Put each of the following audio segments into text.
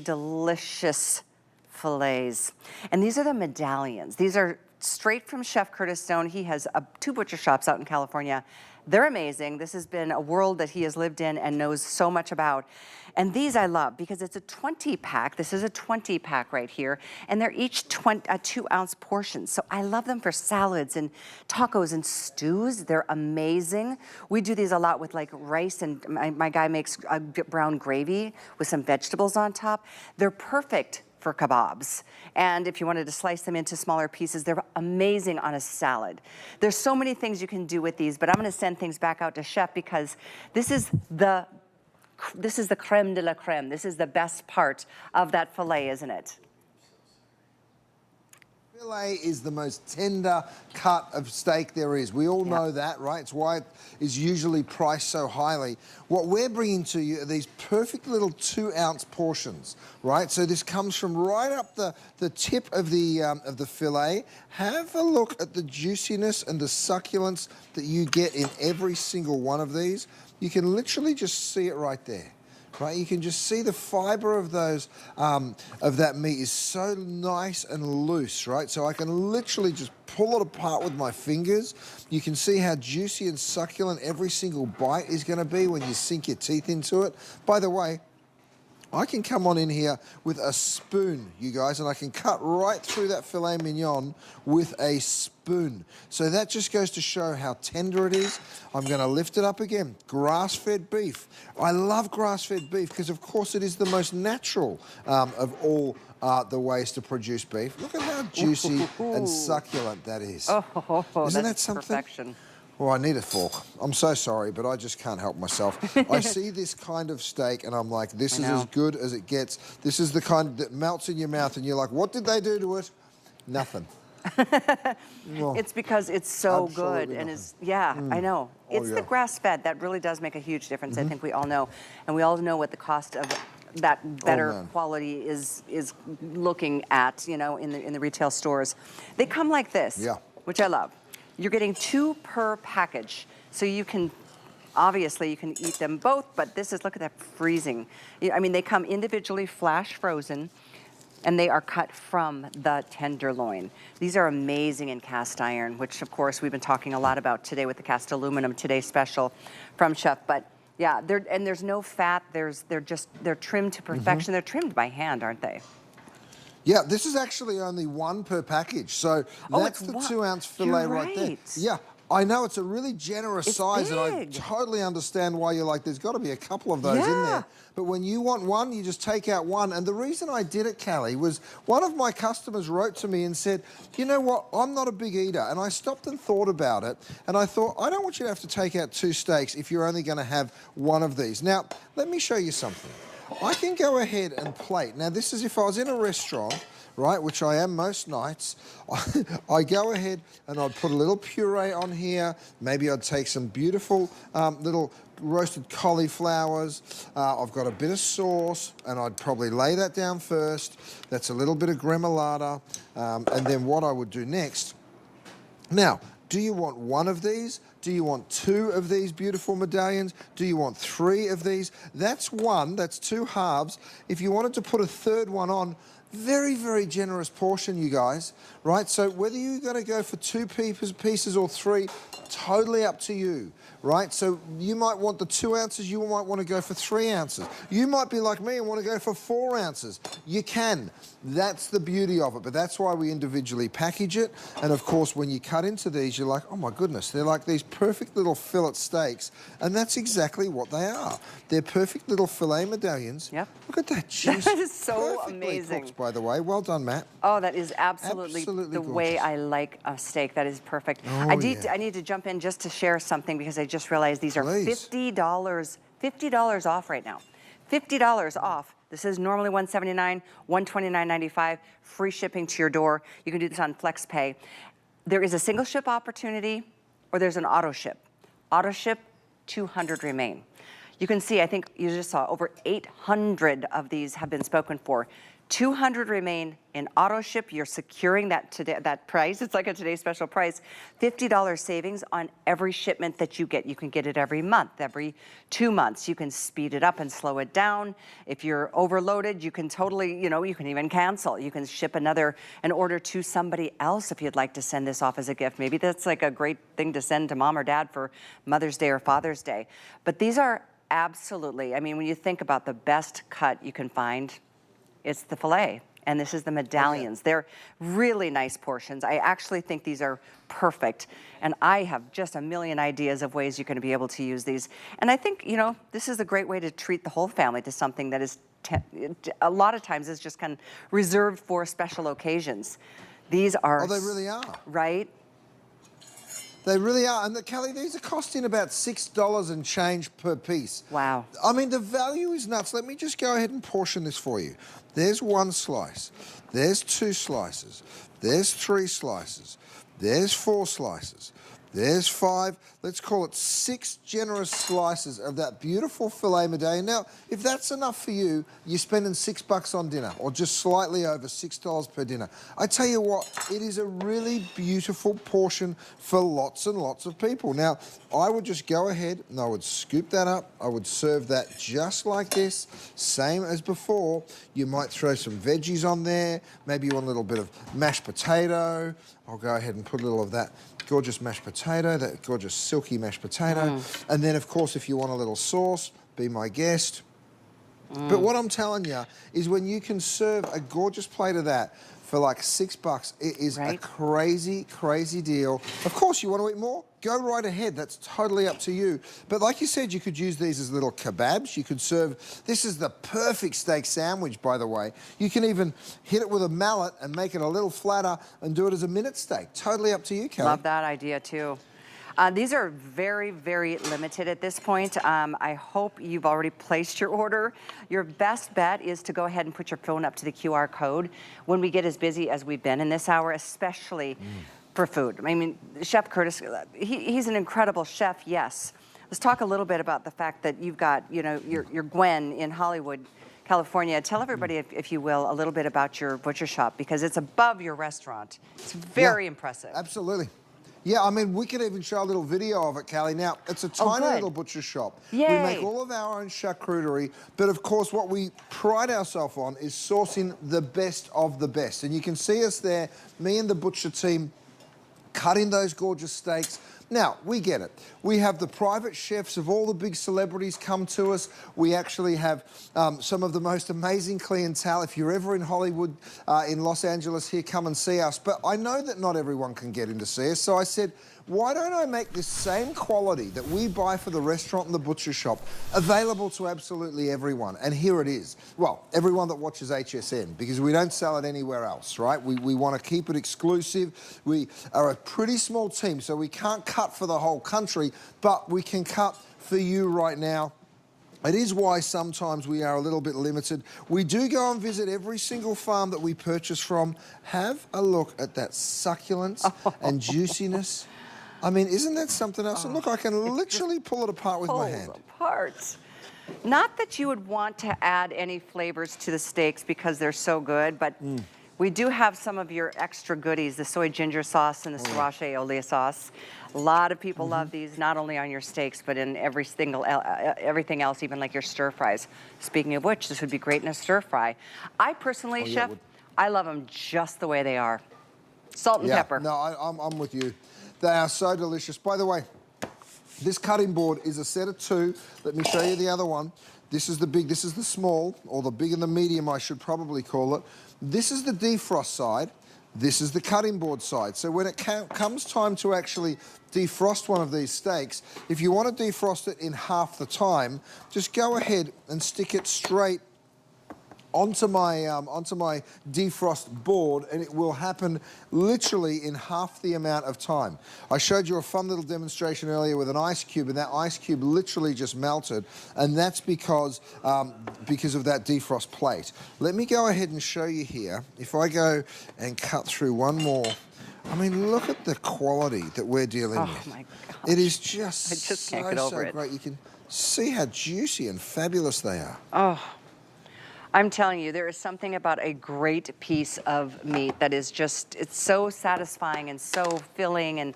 Delicious fillets. And these are the medallions. These are straight from Chef Curtis Stone. He has 2 butcher shops out in California. They're amazing. This has been a world that he has lived in and knows so much about. And these I love because it's a 20 pack. This is a 20 pack right here. And they're each 2-ounce portions. So I love them for salads and tacos and stews. They're amazing. We do these a lot with like rice, and my guy makes brown gravy with some vegetables on top. They're perfect for kabobs. And if you wanted to slice them into smaller pieces, they're amazing on a salad. There's so many things you can do with these, but I'm gonna send things back out to Chef because this is the creme de la creme. This is the best part of that filet, isn't it? Filet is the most tender cut of steak there is. We all know that, right? It's why it is usually priced so highly. What we're bringing to you are these perfect little 2-ounce portions, right? So this comes from right up the tip of the filet. Have a look at the juiciness and the succulence that you get in every single one of these. You can literally just see it right there. Right, you can just see the fiber of those, of that meat is so nice and loose, right? So I can literally just pull it apart with my fingers. You can see how juicy and succulent every single bite is gonna be when you sink your teeth into it. By the way, I can come on in here with a spoon, you guys, and I can cut right through that filet mignon with a spoon. So that just goes to show how tender it is. I'm gonna lift it up again. Grass-fed beef. I love grass-fed beef because, of course, it is the most natural of all the ways to produce beef. Look at how juicy and succulent that is. Oh, Isn't that's that something? Perfection. Well, I need a fork. I'm so sorry, but I just can't help myself. I see this kind of steak and I'm like, this is as good as it gets. This is the kind that melts in your mouth and you're like, what did they do to it? Nothing. Well, it's because it's so good and is I know. It's the grass-fed that really does make a huge difference. I think we all know, and we all know what the cost of that better quality is looking at, you know, in the retail stores. They come like this, which I love. You're getting 2 per package, so you can, obviously you can eat them both, but this is, look at that freezing. I mean, they come individually flash frozen, and they are cut from the tenderloin. These are amazing in cast iron, which of course we've been talking a lot about today with the cast aluminum Today special from Chef. But yeah, there's no fat. They're trimmed to perfection. They're trimmed by hand, aren't they? Yeah, this is actually only 1 per package. So that's the 2-ounce filet right there. Yeah, I know it's a really generous size, and I totally understand why you're like, there's got to be a couple of those in there. But when you want one, you just take out one. And the reason I did it, Callie, was one of my customers wrote to me and said, you know what, I'm not a big eater. And I stopped and thought about it. And I thought, I don't want you to have to take out 2 steaks if you're only going to have 1 of these. Now, let me show you something. I can go ahead and plate. Now, this is if I was in a restaurant, right, which I am most nights. I go ahead and I'd put a little puree on here. Maybe I'd take some beautiful little roasted cauliflowers. I've got a bit of sauce, and I'd probably lay that down first. That's a little bit of gremolata. And then what I would do next, now, do you want 1 of these? Do you want 2 of these beautiful medallions? Do you want 3 of these? That's 1, that's 2 halves. If you wanted to put a 3rd one on, very, very generous portion, you guys, right? So whether you're gonna go for 2 pieces or 3, totally up to you, right? So you might want the 2 ounces, you might wanna go for 3 ounces. You might be like me and wanna go for 4 ounces. You can. That's the beauty of it, but that's why we individually package it. And of course, when you cut into these, you're like, oh my goodness, they're like these perfect little fillet steaks, and that's exactly what they are. They're perfect little filet medallions. Yep. Look at that juice. That is so amazing. Cooked, by the way. Well done, Matt. Oh, that is absolutely the way I like a steak. That is perfect. I need to jump in just to share something because I just realized these are $50 off right now. $50 off. This is normally $179, $129.95, free shipping to your door. You can do this on FlexPay. There is a single ship opportunity, or there's an auto ship. Auto ship, 200 remain. You can see, I think you just saw over 800 of these have been spoken for. 200 remain in auto ship. You're securing that price. It's like a today's special price. $50 savings on every shipment that you get. You can get it every month, every 2 months. You can speed it up and slow it down. If you're overloaded, you can totally, you can even cancel. You can ship an order to somebody else if you'd like to send this off as a gift. Maybe that's like a great thing to send to mom or dad for Mother's Day or Father's Day. But these are absolutely, I mean, when you think about the best cut you can find, it's the filet, and this is the medallions. Oh, yeah. They're really nice portions. I actually think these are perfect, and I have just a million ideas of ways you're going to be able to use these. And I think, this is a great way to treat the whole family to something that is, a lot of times is just kind of reserved for special occasions. These are... Oh, they really are. Right? They really are. And Kelly, these are costing about $6 and change per piece. Wow. I mean, the value is nuts. Let me just go ahead and portion this for you. There's 1 slice. There's 2 slices. There's 3 slices. There's 4 slices. There's 5, let's call it 6 generous slices of that beautiful filet medallion. Now, if that's enough for you, you're spending $6 on dinner, or just slightly over $6 per dinner. I tell you what, it is a really beautiful portion for lots and lots of people. Now, I would just go ahead and I would scoop that up. I would serve that just like this, same as before. You might throw some veggies on there. Maybe you want a little bit of mashed potato. I'll go ahead and put a little of that gorgeous mashed potato, that gorgeous silky mashed potato. And then, of course, if you want a little sauce, be my guest. But what I'm telling you is when you can serve a gorgeous plate of that for like $6, it is a crazy, crazy deal. Of course, you want to eat more? Go right ahead. That's totally up to you. But like you said, you could use these as little kabobs. You could serve, this is the perfect steak sandwich, by the way. You can even hit it with a mallet and make it a little flatter and do it as a minute steak. Totally up to you, Kelly. Love that idea, too. These are very, very limited at this point. I hope you've already placed your order. Your best bet is to go ahead and put your phone up to the QR code when we get as busy as we've been in this hour, especially for food. I mean, Chef Curtis, he's an incredible chef, yes. Let's talk a little bit about the fact that you've got, your Gwen in Hollywood, California. Tell everybody, if you will, a little bit about your butcher shop, because it's above your restaurant. It's very impressive. Absolutely. Yeah, I mean, we could even show a little video of it, Callie. Now, it's a tiny little butcher shop. Yay. We make all of our own charcuterie, but of course, what we pride ourselves on is sourcing the best of the best. And you can see us there, me and the butcher team, cutting those gorgeous steaks. Now, we get it. We have the private chefs of all the big celebrities come to us. We actually have some of the most amazing clientele. If you're ever in Hollywood, in Los Angeles here, come and see us. But I know that not everyone can get in to see us, so I said, why don't I make this same quality that we buy for the restaurant and the butcher shop available to absolutely everyone? And here it is. Well, everyone that watches HSN, because we don't sell it anywhere else, right? We want to keep it exclusive. We are a pretty small team, so we can't cut for the whole country, but we can cut for you right now. It is why sometimes we are a little bit limited. We do go and visit every single farm that we purchase from. Have a look at that succulence and juiciness. I mean, isn't that something else? And look, I can literally pull it apart with my hand. Apart. Not that you would want to add any flavors to the steaks because they're so good, but we do have some of your extra goodies, the soy ginger sauce and the sriracha aioli sauce. A lot of people love these, not only on your steaks, but in everything else, even like your stir fries. Speaking of which, this would be great in a stir fry. I personally, Chef, I love them just the way they are. Salt and pepper. No, I'm with you. They are so delicious. By the way, this cutting board is a set of 2. Let me show you the other one. This is the big, this is the small, or the big and the medium, I should probably call it. This is the defrost side. This is the cutting board side. So when it comes time to actually defrost one of these steaks, if you want to defrost it in half the time, just go ahead and stick it straight onto my defrost board, and it will happen literally in half the amount of time. I showed you a fun little demonstration earlier with an ice cube, and that ice cube literally just melted, and that's because of that defrost plate. Let me go ahead and show you here. If I go and cut through one more, I mean, look at the quality that we're dealing with. Oh my God. It is just I just can't get over it. Great. You can See how juicy and fabulous they are. Oh, I'm telling you, there is something about a great piece of meat that is just, it's so satisfying and so filling, and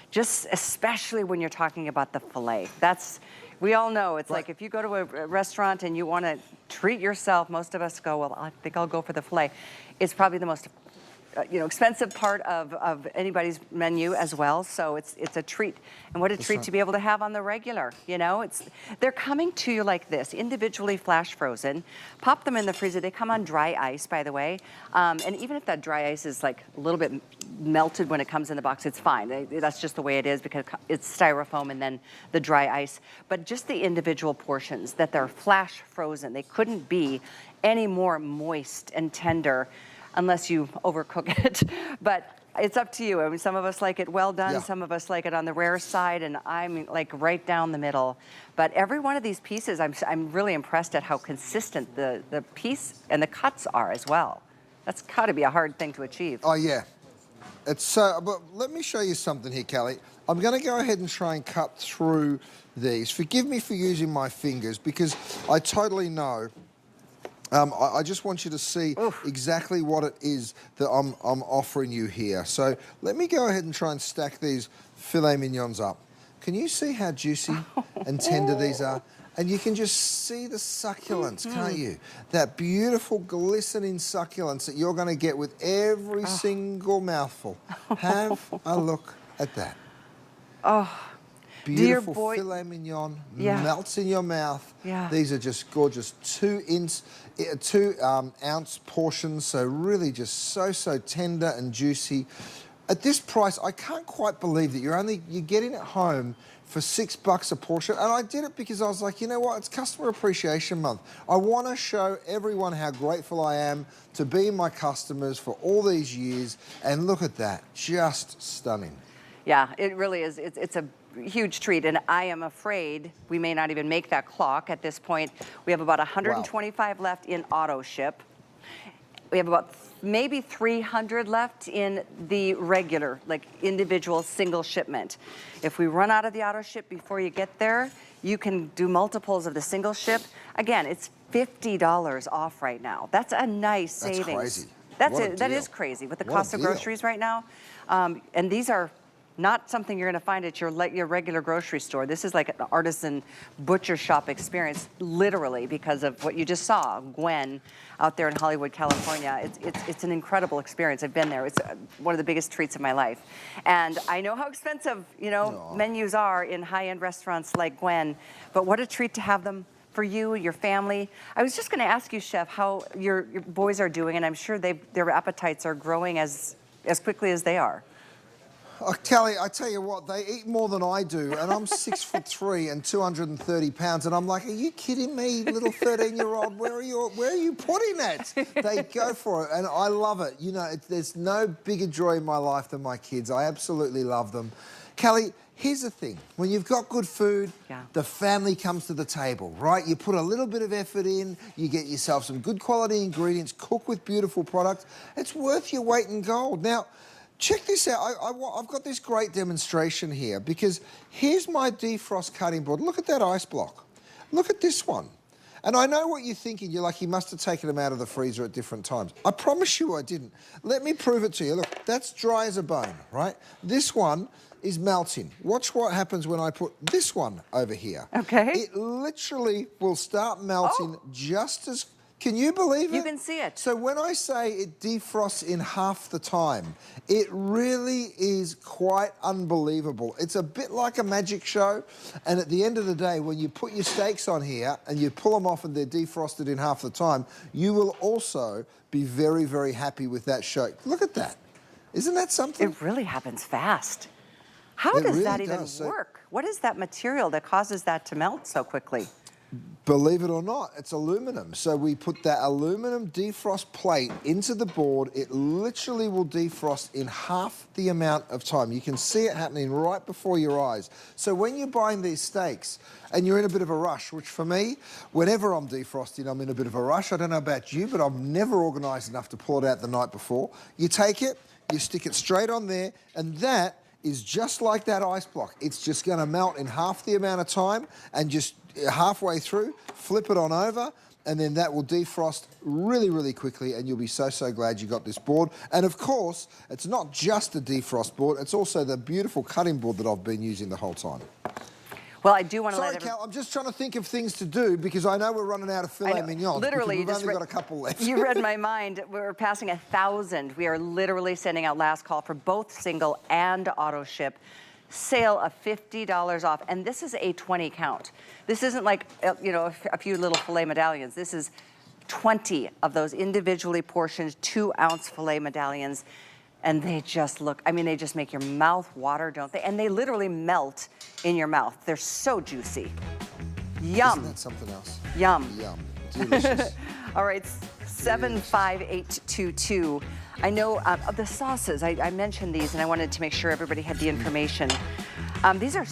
just especially when you're talking about the filet. That's, we all know, it's like if you go to a restaurant and you want to treat yourself, most of us go, well, I think I'll go for the filet. It's probably the most expensive part of anybody's menu as well. So it's a treat, and what a treat to be able to have on the regular. They're coming to you like this, individually flash frozen. Pop them in the freezer. They come on dry ice, by the way, and even if that dry ice is like a little bit melted when it comes in the box, it's fine. That's just the way it is because it's styrofoam and then the dry ice. But just the individual portions that they're flash frozen, they couldn't be any more moist and tender, unless you overcook it. But it's up to you. I mean, some of us like it well done, some of us like it on the rare side, and I'm like right down the middle. But every one of these pieces, I'm really impressed at how consistent the piece and the cuts are as well. That's got to be a hard thing to achieve. Oh, yeah. It's so, but let me show you something here, Callie. I'm going to go ahead and try and cut through these. Forgive me for using my fingers because I totally know. I just want you to see exactly what it is that I'm offering you here. So let me go ahead and try and stack these filet mignons up. Can you see how juicy and tender these are? And you can just see the succulence, can't you? That beautiful glistening succulence that you're going to get with every single mouthful. Have a look at that. Oh. Beautiful filet mignon, melts in your mouth. Yeah. These are just gorgeous 2 ounce portions, so really just so tender and juicy. At this price, I can't quite believe that you're getting it home for $6 a portion. And I did it because I was like, you know what? It's Customer Appreciation Month. I want to show everyone how grateful I am to be my customers for all these years. And look at that, just stunning. Yeah, it really is. It's a huge treat, and I am afraid we may not even make that clock at this point. We have about 125 left in auto ship. We have about maybe 300 left in the regular, like individual single shipment. If we run out of the auto ship before you get there, you can do multiples of the single ship. Again, it's $50 off right now. That's a nice savings. That's crazy. That is crazy with the cost of groceries right now. And these are not something you're going to find at your regular grocery store. This is like an artisan butcher shop experience, literally, because of what you just saw, Gwen, out there in Hollywood, California. It's an incredible experience. I've been there. It's one of the biggest treats of my life. And I know how expensive, menus are in high-end restaurants like Gwen, but what a treat to have them for you, your family. I was just going to ask you, Chef, how your boys are doing, and I'm sure their appetites are growing as quickly as they are. Oh, Callie, I tell you what, they eat more than I do, and I'm 6'3" and 230 pounds, and I'm like, are you kidding me, little 13-year-old? Where are you putting it? They go for it, and I love it. There's no bigger joy in my life than my kids. I absolutely love them. Callie, here's the thing. When you've got good food, the family comes to the table, right? You put a little bit of effort in, you get yourself some good quality ingredients, cook with beautiful products. It's worth your weight in gold. Now, check this out. I've got this great demonstration here because here's my defrost cutting board. Look at that ice block. Look at this one. And I know what you're thinking. You're like, he must have taken them out of the freezer at different times. I promise you I didn't. Let me prove it to you. Look, that's dry as a bone, right? This one is melting. Watch what happens when I put this one over here. Okay. It literally will start melting just as... Can you believe it? You can see it. So when I say it defrosts in half the time, it really is quite unbelievable. It's a bit like a magic show, and at the end of the day, when you put your steaks on here and you pull them off and they're defrosted in half the time, you will also be very, very happy with that show. Look at that. Isn't that something? It really happens fast. How does that even work? What is that material that causes that to melt so quickly? Believe it or not, it's aluminum. So we put that aluminum defrost plate into the board. It literally will defrost in half the amount of time. You can see it happening right before your eyes. So when you're buying these steaks and you're in a bit of a rush, which for me, whenever I'm defrosting, I'm in a bit of a rush. I don't know about you, but I'm never organised enough to pull it out the night before. You take it, you stick it straight on there, and that is just like that ice block. It's just going to melt in half the amount of time and just halfway through, flip it on over, and then that will defrost really, really quickly, and you'll be so, so glad you got this board. And of course, it's not just a defrost board, it's also the beautiful cutting board that I've been using the whole time. Well, I do want to Sorry, Cal, I'm just trying to think of things to do because I know we're running out of filet mignon. Literally, we've only got a couple left. You read my mind. We're passing 1,000. We are literally sending out last call for both single and auto ship. Sale of $50 off, and this is a 20 count. This isn't like, you know, a few little filet medallions. This is 20 of those individually portioned 2-ounce filet medallions, and they just look, I mean, they just make your mouth water, don't they? And they literally melt in your mouth. They're so juicy. Yum. Isn't that something else? Yum. Yum. Delicious. All right, 75822. I know the sauces, I mentioned these, and I wanted to make sure everybody had the information. These are